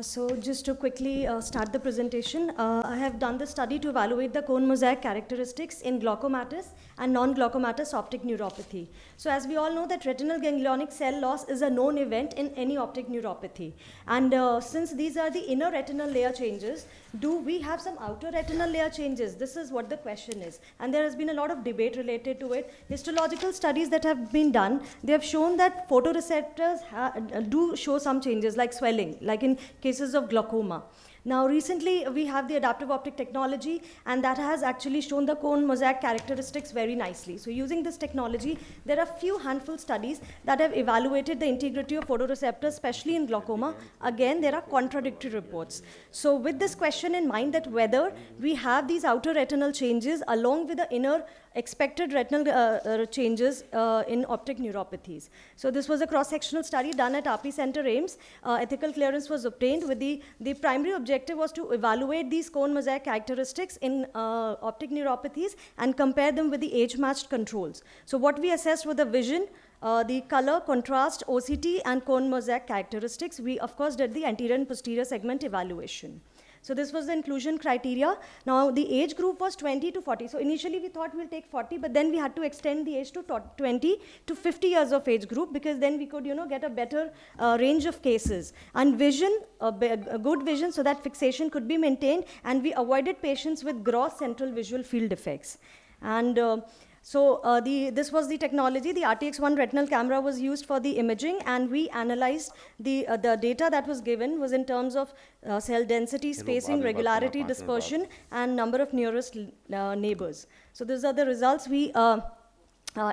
So just to quickly start the presentation, I have done the study to evaluate the cone mosaic characteristics in glaucomatous and non-glaucomatous optic neuropathy. So as we all know that retinal ganglionic cell loss is a known event in any optic neuropathy. And since these are the inner retinal layer changes, do we have some outer retinal layer changes? This is what the question is. And there has been a lot of debate related to it. Histological studies that have been done, they have shown that photoreceptors do show some changes like swelling, like in cases of glaucoma. Now recently we have the adaptive optic technology, and that has actually shown the cone mosaic characteristics very nicely. So using this technology, there are few handful studies that have evaluated the integrity of photoreceptors, especially in glaucoma. Again, there are contradictory reports. So with this question in mind, that whether we have these outer retinal changes along with the inner expected retinal changes in optic neuropathies. So this was a cross-sectional study done at RP Center, AIIMS. Ethical clearance was obtained with the primary objective was to evaluate these cone mosaic characteristics in optic neuropathies and compare them with the age-matched controls. So what we assessed were the vision, the color, contrast, OCT, and cone mosaic characteristics. We, of course, did the anterior and posterior segment evaluation. So this was the inclusion criteria. Now the age group was 20 to 40. So initially we thought we'll take 40, but then we had to extend the age to 20 to 50 years of age group, because then we could, get a better range of cases. And vision, a good vision, so that fixation could be maintained, and we avoided patients with gross central visual field defects. And this was the technology. The RTX1 retinal camera was used for the imaging, and we analyzed the data that was given was in terms of cell density, spacing, regularity, dispersion, and number of nearest neighbors. So these are the results. We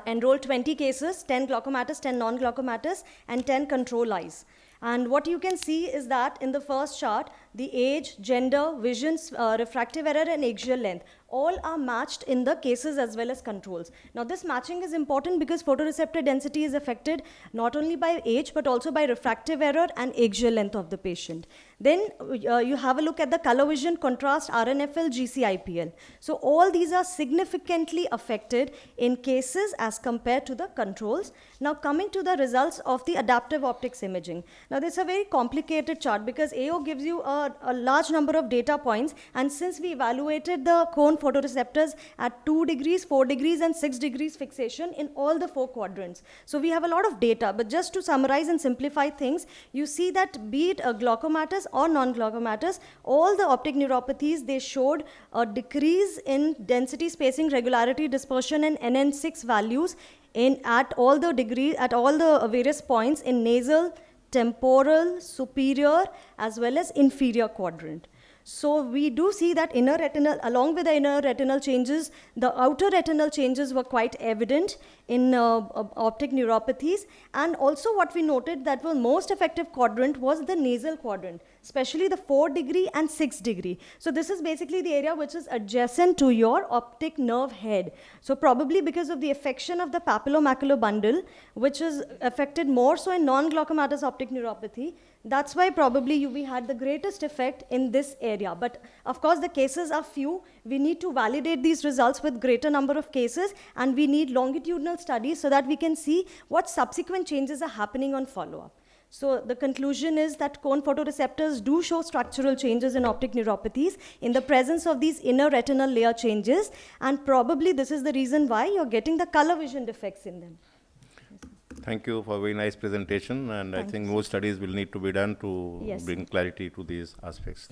enrolled 20 cases, 10 glaucomatous, 10 non-glaucomatous, and 10 control eyes. And what you can see is that in the first chart, the age, gender, vision, refractive error, and axial length all are matched in the cases as well as controls. Now this matching is important because photoreceptor density is affected not only by age but also by refractive error and axial length of the patient. Then you have a look at the color vision, contrast, RNFL, GCIPL. So all these are significantly affected in cases as compared to the controls. Now coming to the results of the adaptive optics imaging. Now this is a very complicated chart because AO gives you a large number of data points, and since we evaluated the cone photoreceptors at 2 degrees, 4 degrees, and 6 degrees fixation in all the 4 quadrants. So we have a lot of data, but just to summarize and simplify things, you see that be it a glaucomatous or non-glaucomatous, all the optic neuropathies, they showed a decrease in density, spacing, regularity, dispersion, and NN6 values at all the various points in nasal, temporal, superior, as well as inferior quadrant. So we do see that inner retinal, along with the inner retinal changes, the outer retinal changes were quite evident in optic neuropathies. And also what we noted that was most effective quadrant was the nasal quadrant, especially the 4 degree and 6 degree. So this is basically the area which is adjacent to your optic nerve head. So probably because of the affection of the papillomacular bundle, which is affected more so in non-glaucomatous optic neuropathy, that's why probably we had the greatest effect in this area. But of course the cases are few. We need to validate these results with greater number of cases, and we need longitudinal studies so that we can see what subsequent changes are happening on follow-up. So the conclusion is that cone photoreceptors do show structural changes in optic neuropathies in the presence of these inner retinal layer changes, and probably this is the reason why you're getting the color vision defects in them. Thank you for a very nice presentation, and I think more studies will need to be done to bring clarity to these aspects.